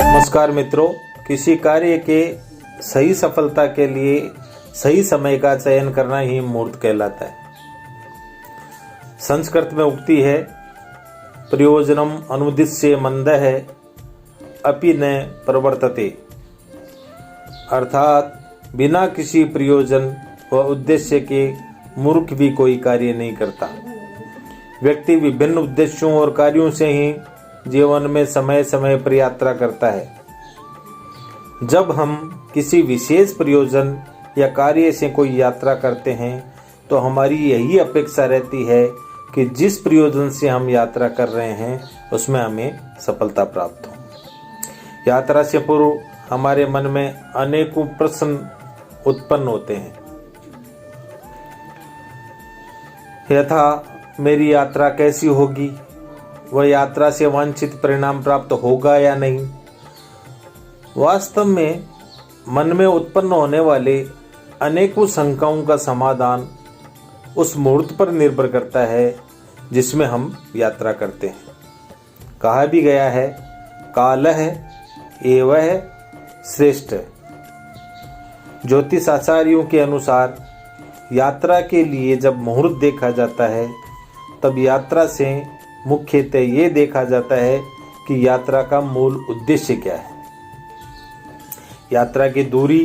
नमस्कार मित्रों, किसी कार्य के सही सफलता के लिए सही समय का चयन करना ही मुहूर्त कहलाता है। संस्कृत में उक्ति है, प्रयोजनम अनुद्दिश्य मंदः अपि न प्रवर्तते, अर्थात बिना किसी प्रयोजन व उद्देश्य के मूर्ख भी कोई कार्य नहीं करता। व्यक्ति विभिन्न उद्देश्यों और कार्यों से ही जीवन में समय समय पर यात्रा करता है। जब हम किसी विशेष प्रयोजन या कार्य से कोई यात्रा करते हैं तो हमारी यही अपेक्षा रहती है कि जिस प्रयोजन से हम यात्रा कर रहे हैं उसमें हमें सफलता प्राप्त हो। यात्रा से पूर्व हमारे मन में अनेकों प्रश्न उत्पन्न होते हैं। यथा मेरी यात्रा कैसी होगी, वह यात्रा से वांछित परिणाम प्राप्त होगा या नहीं। वास्तव में मन में उत्पन्न होने वाले अनेकों शंकाओं का समाधान उस मुहूर्त पर निर्भर करता है जिसमें हम यात्रा करते हैं। कहा भी गया है, कालः एवं श्रेष्ठ। ज्योतिष आचार्यों के अनुसार यात्रा के लिए जब मुहूर्त देखा जाता है तब यात्रा से मुख्यतः ये देखा जाता है कि यात्रा का मूल उद्देश्य क्या है, यात्रा की दूरी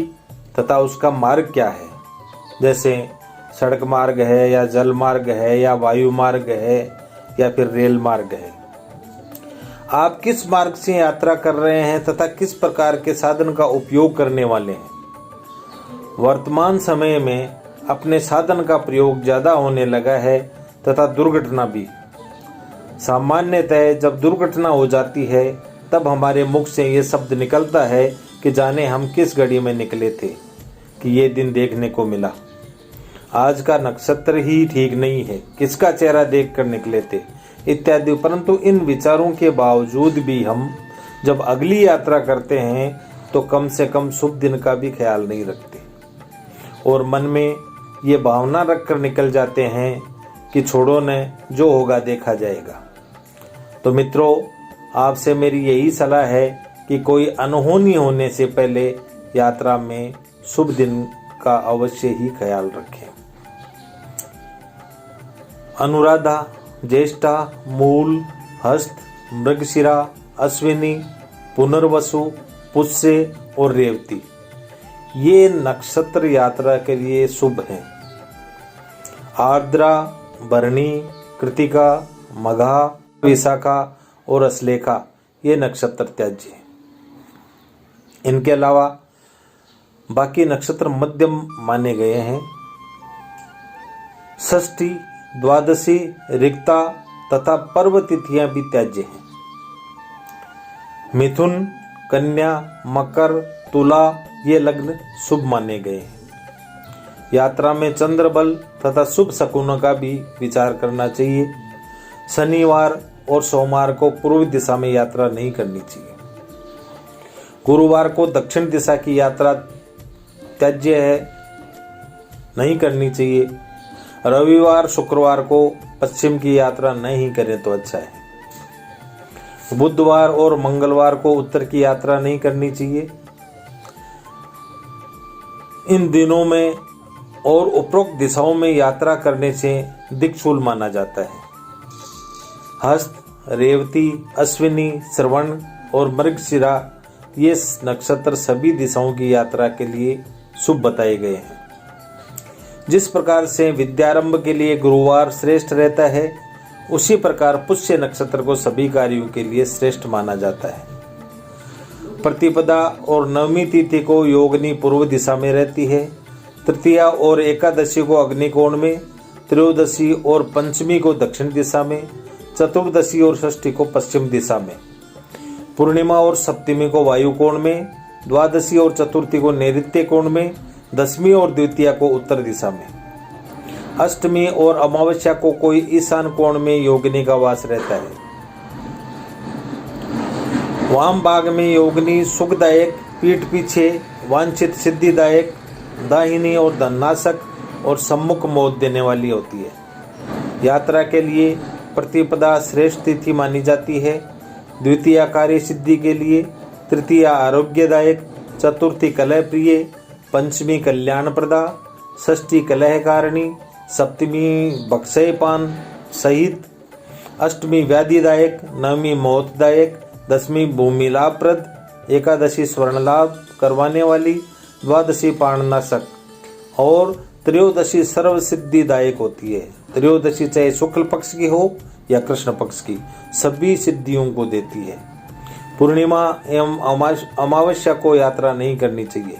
तथा उसका मार्ग क्या है। जैसे सड़क मार्ग है या जल मार्ग है या वायु मार्ग है या फिर रेल मार्ग है। आप किस मार्ग से यात्रा कर रहे हैं तथा किस प्रकार के साधन का उपयोग करने वाले हैं। वर्तमान समय में अपने साधन का प्रयोग ज़्यादा होने लगा है तथा दुर्घटना भी। सामान्यतः जब दुर्घटना हो जाती है तब हमारे मुख से ये शब्द निकलता है कि जाने हम किस घड़ी में निकले थे कि ये दिन देखने को मिला। आज का नक्षत्र ही ठीक नहीं है, किसका चेहरा देखकर निकले थे इत्यादि। परंतु इन विचारों के बावजूद भी हम जब अगली यात्रा करते हैं तो कम से कम शुभ दिन का भी ख्याल नहीं रखते और मन में ये भावना रखकर निकल जाते हैं कि छोड़ो न, जो होगा देखा जाएगा। तो मित्रों, आपसे मेरी यही सलाह है कि कोई अनहोनी होने से पहले यात्रा में शुभ दिन का अवश्य ही ख्याल रखें। अनुराधा, ज्येष्ठा, मूल, हस्त, मृगशिरा, अश्विनी, पुनर्वसु, पुष्य और रेवती ये नक्षत्र यात्रा के लिए शुभ हैं। आर्द्रा, भरणी, कृतिका, मघा, विशाखा और अश्लेषा ये नक्षत्र त्याज्य हैं। इनके अलावा बाकी नक्षत्र मध्यम माने गए हैं। षष्ठी, द्वादशी, रिक्ता तथा पर्व तिथियां भी त्याज्य हैं। मिथुन, कन्या, मकर, तुला ये लग्न शुभ माने गए हैं। यात्रा में चंद्र बल तथा शुभ शकुनों का भी विचार करना चाहिए। शनिवार और सोमवार को पूर्व दिशा में यात्रा नहीं करनी चाहिए। गुरुवार को दक्षिण दिशा की यात्रा त्याज्य है, नहीं करनी चाहिए। रविवार, शुक्रवार को पश्चिम की यात्रा नहीं करें तो अच्छा है। बुधवार और मंगलवार को उत्तर की यात्रा नहीं करनी चाहिए। इन दिनों में और उपरोक्त दिशाओं में यात्रा करने से दिक्शूल माना जाता है। हस्त, रेवती, अश्विनी, श्रवण और मृगशिरा ये नक्षत्र सभी दिशाओं की यात्रा के लिए शुभ बताए गए हैं। जिस प्रकार से विद्यारंभ के लिए गुरुवार श्रेष्ठ रहता है, उसी प्रकार पुष्य नक्षत्र को सभी कार्यों के लिए श्रेष्ठ माना जाता है। प्रतिपदा और नवमी तिथि को योगिनी पूर्व दिशा में रहती है। तृतीया और एकादशी को अग्निकोण में, त्रयोदशी और पंचमी को दक्षिण दिशा में, चतुर्दशी और षष्ठी को पश्चिम दिशा में, पूर्णिमा और सप्तमी को वायु कोण में, द्वादशी और चतुर्थी को नैऋत्य कोण में, दशमी और द्वितीया को उत्तर दिशा में, अष्टमी और अमावस्या को कोई ईशान कोण में योगिनी का वास रहता है। वाम भाग में योगिनी सुखदायक पीठ पीछे वांछित सिद्धिदायक, दाहिनी और धननाशक और सम्मुख मौत देने वाली होती है। यात्रा के लिए प्रतिपदा श्रेष्ठ तिथि मानी जाती है। द्वितीया कार्य सिद्धि के लिए, तृतीया आरोग्यदायक, चतुर्थी कलह प्रिय, पंचमी कल्याणप्रदा, षष्ठी कलहकारिणी, सप्तमी बक्षयपान सहित, अष्टमी व्याधिदायक, नवमी मौतदायक, दसवीं भूमि लाभप्रद, एकादशी स्वर्ण लाभ करवाने वाली, द्वादशी प्राणनाशक और त्रयोदशी सर्व सिद्धिदायक होती है। त्रयोदशी चाहे शुक्ल पक्ष की हो या कृष्ण पक्ष की, सभी सिद्धियों को देती है। पूर्णिमा एवं अमावस्या को यात्रा नहीं करनी चाहिए।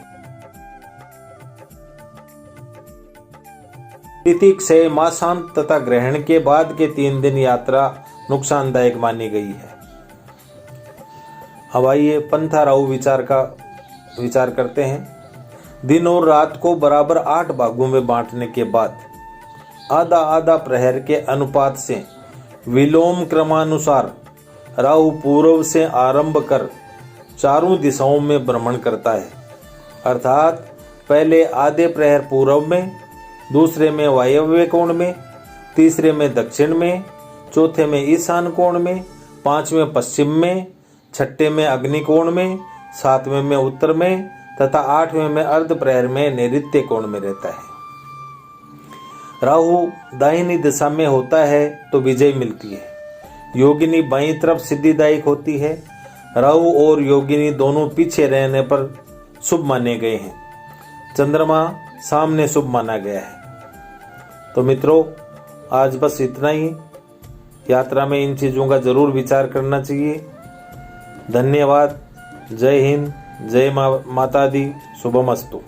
तिथि क्षय, मासांत तथा ग्रहण के बाद के 3 दिन यात्रा नुकसानदायक मानी गई है। अब आइए पंथा राहु विचार करते हैं। दिन और रात को बराबर 8 भागों में बांटने के बाद आधा आधा प्रहर के अनुपात से विलोम क्रमानुसार राहु पूर्व से आरंभ कर चारों दिशाओं में भ्रमण करता है। अर्थात पहले आधे प्रहर पूर्व में, दूसरे में वायव्य कोण में, तीसरे में दक्षिण में, चौथे में ईशान कोण में, पांचवें पश्चिम में, छठे में अग्नि कोण में, सातवें में उत्तर में तथा आठवें में अर्ध प्रहर में नैऋत्य कोण में रहता है। राहु दाहिनी दिशा में होता है तो विजय मिलती है। योगिनी बाईं तरफ सिद्धिदायक होती है। राहु और योगिनी दोनों पीछे रहने पर शुभ माने गए हैं। चंद्रमा सामने शुभ माना गया है। तो मित्रों, आज बस इतना ही। यात्रा में इन चीज़ों का जरूर विचार करना चाहिए। धन्यवाद। जय हिंद, जय माता दी। शुभमस्तु।